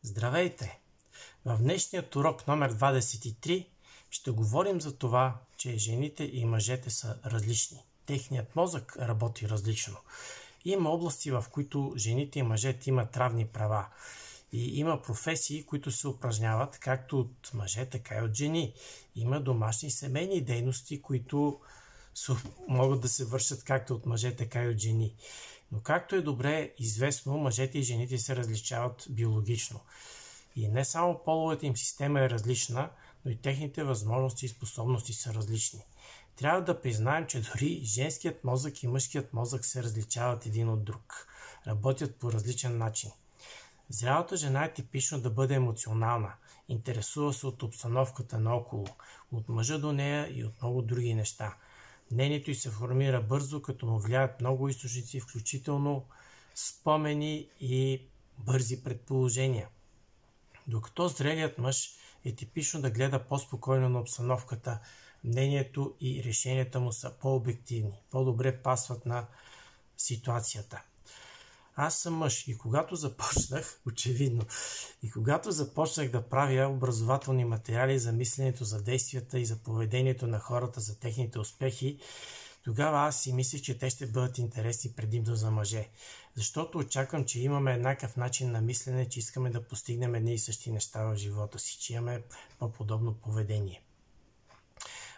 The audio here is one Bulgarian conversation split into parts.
Здравейте! В днешният урок номер 23 ще говорим за това, че жените и мъжете са различни. Техният мозък работи различно. Има области, в които жените и мъжете имат равни права. И има професии, които се упражняват както от мъже, така и от жени. Има домашни семейни дейности, които могат да се вършат както от мъже, така и от жени. Но както е добре известно, мъжете и жените се различават биологично. И не само половата им система е различна, но и техните възможности и способности са различни. Трябва да признаем, че дори женският мозък и мъжкият мозък се различават един от друг. Работят по различен начин. Зрялата жена е типично да бъде емоционална. Интересува се от обстановката наоколо, от мъжа до нея и от много други неща. Мнението й се формира бързо, като му влияят много източници, включително спомени и бързи предположения. Докато зрелият мъж е типично да гледа по-спокойно на обстановката, мнението и решенията му са по-обективни, по-добре пасват на ситуацията. Аз съм мъж и когато започнах да правя образователни материали за мисленето, за действията и за поведението на хората, за техните успехи, тогава аз си мислех, че те ще бъдат интересни предимно за мъже. Защото очаквам, че имаме еднакъв начин на мислене, че искаме да постигнем едни и същи неща в живота си, че имаме по-подобно поведение.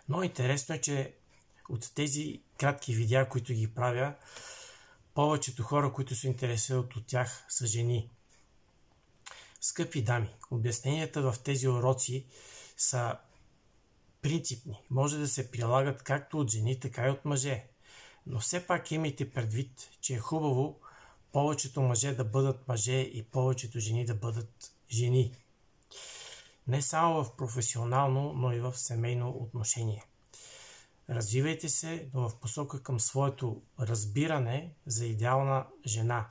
Но интересно е, че от тези кратки видеа, които ги правя, повечето хора, които се интересуват от тях, са жени. Скъпи дами, обясненията в тези уроци са принципни. Може да се прилагат както от жени, така и от мъже. Но все пак имайте предвид, че е хубаво повечето мъже да бъдат мъже и повечето жени да бъдат жени. Не само в професионално, но и в семейно отношение. Развивайте се, но в посока към своето разбиране за идеална жена.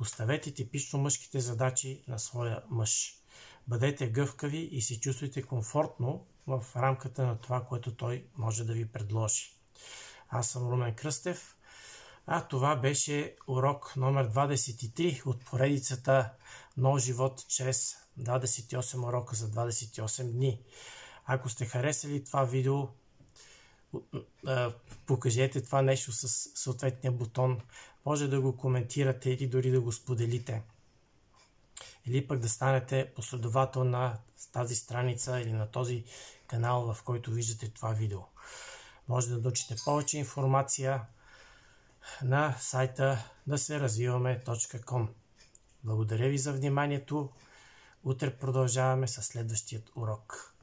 Оставете типично мъжките задачи на своя мъж. Бъдете гъвкави и се чувствайте комфортно в рамката на това, което той може да ви предложи. Аз съм Румен Кръстев, а това беше урок номер 23 от поредицата Нов живот чрез 28 урока за 28 дни. Ако сте харесали това видео, покажете това нещо с съответния бутон. Може да го коментирате или дори да го споделите. Или пък да станете последовател на тази страница или на този канал, в който виждате това видео. Може да научите повече информация на сайта daserazvivame.com. Благодаря ви за вниманието. Утре продължаваме със следващият урок.